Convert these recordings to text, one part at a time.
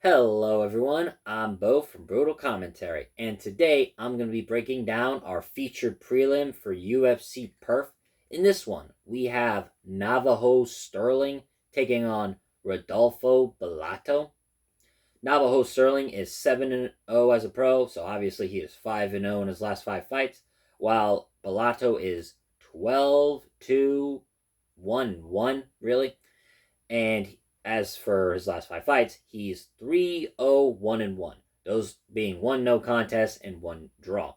Hello everyone, I'm Bo from Brutal Commentary, and today I'm going to be breaking down our featured prelim for UFC Perf. In this one, we have Navajo Stirling taking on Rodolfo Bellato. Navajo Stirling is 7-0 as a pro, so obviously he is 5-0 in his last 5 fights, while Bellato is 12-2-1-1, really. And as for his last 5 fights, he's 3-0-1-1. Those being one no contest and one draw.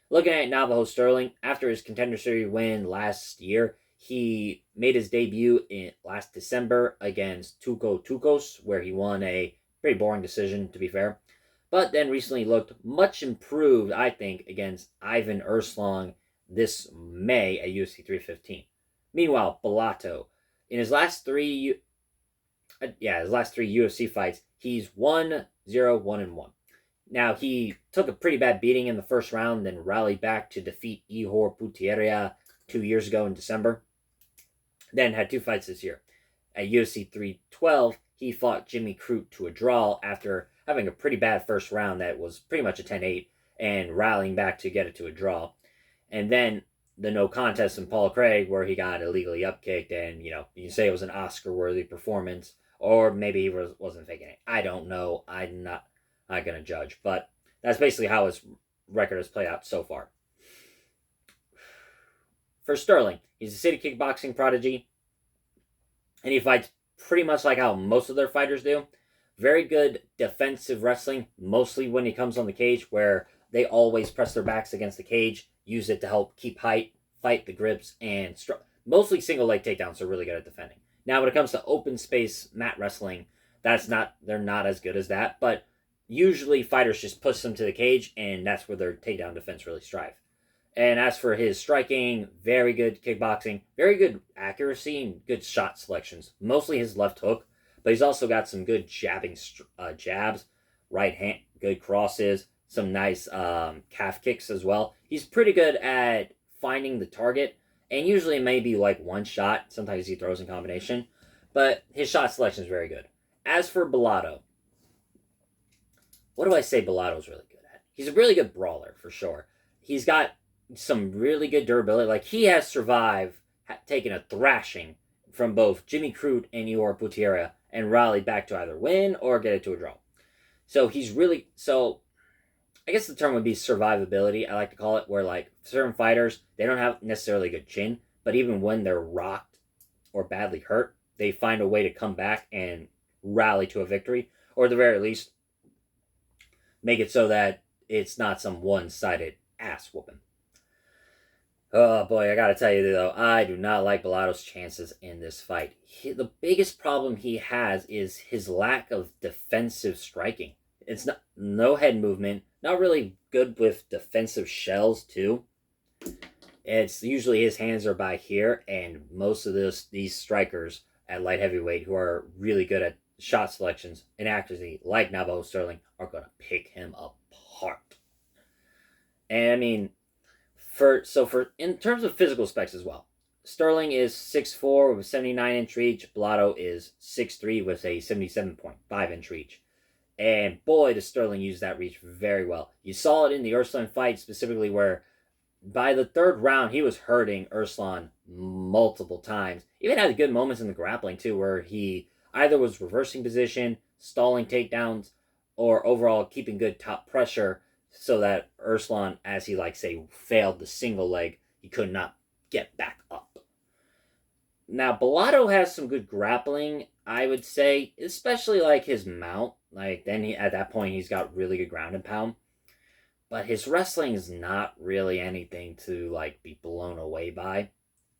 Looking at Navajo Stirling, after his Contender Series win last year, he made his debut in last December against Tuco Tucos, where he won a pretty boring decision, to be fair. But then recently looked much improved, I think, against Ivan Erslong this May at UFC 315. Meanwhile, Bellato, in his last three UFC fights, he's 1-0-1-1. Now, he took a pretty bad beating in the first round, then rallied back to defeat Ihor Putieria 2 years ago in December. Then had 2 fights this year. At UFC 312, he fought Jimmy Crute to a draw after having a pretty bad first round that was pretty much a 10-8 and rallying back to get it to a draw. And then the no contest in Paul Craig, where he got illegally upkicked, and you can say it was an Oscar-worthy performance, or maybe he wasn't faking it. I don't know. I'm not going to judge, but that's basically how his record has played out so far. For Stirling, he's a city kickboxing prodigy, and he fights pretty much like how most of their fighters do. Very good defensive wrestling, mostly when he comes on the cage, where they always press their backs against the cage, use it to help keep height, fight the grips, and mostly single leg takedowns are really good at defending. Now, when it comes to open space mat wrestling, they're not as good as that, but usually fighters just push them to the cage, and that's where their takedown defense really strive. And as for his striking, very good kickboxing, very good accuracy, and good shot selections. Mostly his left hook, but he's also got some good jabbing jabs, right hand, good crosses, some nice calf kicks as well. He's pretty good at finding the target, and usually it may be like one shot. Sometimes he throws in combination, but his shot selection is very good. As for Bellato, what do I say Bellato's really good at? He's a really good brawler, for sure. He's got some really good durability. Like, he has survived taking a thrashing from both Jimmy Crute and Ihor Putieria and rallied back to either win or get it to a draw. So he's really... So I guess the term would be survivability, I like to call it, where like certain fighters, they don't have necessarily a good chin, but even when they're rocked or badly hurt, they find a way to come back and rally to a victory, or at the very least, make it so that it's not some one-sided ass whooping. Oh boy, I gotta tell you though, I do not like Bellato's chances in this fight. The biggest problem he has is his lack of defensive striking. It's no head movement, not really good with defensive shells too. It's usually his hands are by here, and most of these strikers at light heavyweight who are really good at shot selections and accuracy, like Navajo Stirling, are going to pick him apart. And I mean, for in terms of physical specs as well, Stirling is 6'4" with a 79-inch reach. Bellato is 6'3" with a 77.5-inch reach. And boy, does Stirling use that reach very well. You saw it in the Urslan fight specifically, where by the third round, he was hurting Urslan multiple times. Even had good moments in the grappling, too, where he either was reversing position, stalling takedowns, or overall keeping good top pressure so that Urslan, as he failed the single leg, he could not get back up. Now, Bellato has some good grappling, I would say, especially like his mount. Like, then at that point, he's got really good ground and pound. But his wrestling is not really anything to be blown away by.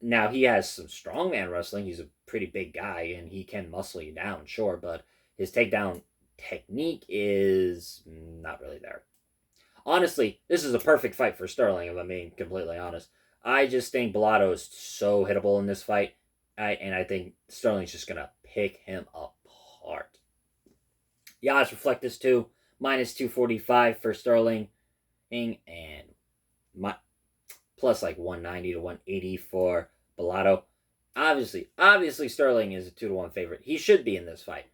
Now, he has some strongman wrestling. He's a pretty big guy, and he can muscle you down, sure, but his takedown technique is not really there. Honestly, this is a perfect fight for Stirling, if I'm being completely honest. I just think Bellato is so hittable in this fight, and I think Stirling's just going to pick him apart. The odds reflect this too. Minus 245 for Stirling, and plus 190 to 180 for Bellato. Obviously, Stirling is a 2-1 favorite. He should be in this fight,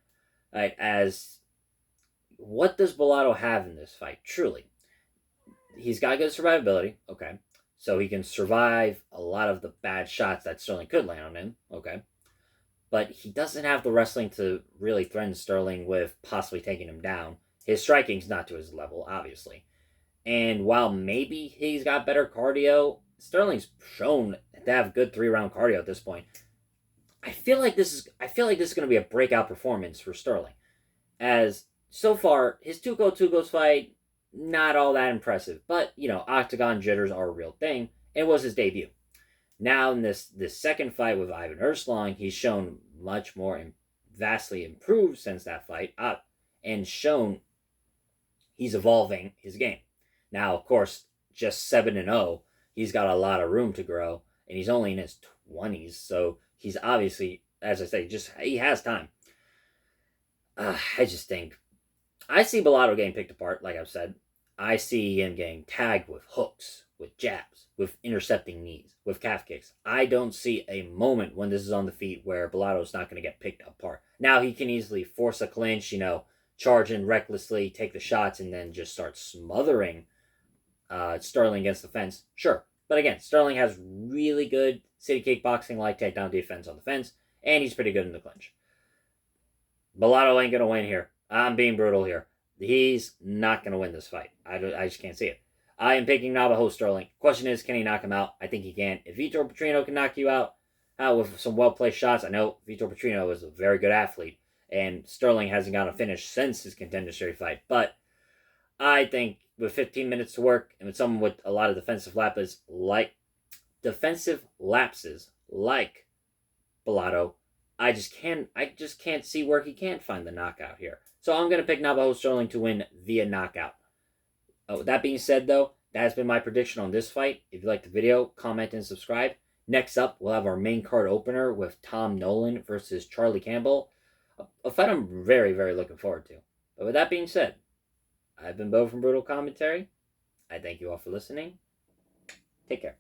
as what does Bellato have in this fight? Truly, he's got good survivability. Okay, so he can survive a lot of the bad shots that Sterling could land on him. Okay, but he doesn't have the wrestling to really threaten Sterling with possibly taking him down. His striking's not to his level, obviously. And while maybe he's got better cardio, Sterling's shown to have good 3-round cardio at this point. I feel like this is going to be a breakout performance for Sterling. As so far, his two goes fight, not all that impressive. But, octagon jitters are a real thing. It was his debut. Now in this second fight with Ivan Erslang, he's shown much more vastly improved since that fight and shown he's evolving his game. Now, of course, just 7-0, he's got a lot of room to grow, and he's only in his 20s, so he's obviously, as I say, he has time. I just think I see Bellato getting picked apart, like I've said. I see him getting tagged with hooks, with jabs, with intercepting knees, with calf kicks. I don't see a moment when this is on the feet where Bellato's not going to get picked apart. Now, he can easily force a clinch, charge in recklessly, take the shots, and then just start smothering Sterling against the fence. Sure. But again, Sterling has really good city kickboxing-like takedown defense on the fence, and he's pretty good in the clinch. Bellato ain't going to win here. I'm being brutal here. He's not going to win this fight. I just can't see it. I am picking Navajo Sterling. Question is, can he knock him out? I think he can. If Vitor Petrino can knock you out with some well-placed shots, I know Vitor Petrino is a very good athlete, and Sterling hasn't gotten a finish since his Contender Series fight. But I think with 15 minutes to work, and with someone with a lot of defensive lapses like Bellato, I just can't see where he can't find the knockout here. So I'm going to pick Navajo Sterling to win via knockout. That being said, though, that has been my prediction on this fight. If you liked the video, comment and subscribe. Next up, we'll have our main card opener with Tom Nolan versus Charlie Campbell. A fight I'm very, very looking forward to. But with that being said, I've been Bo from Brutal Commentary. I thank you all for listening. Take care.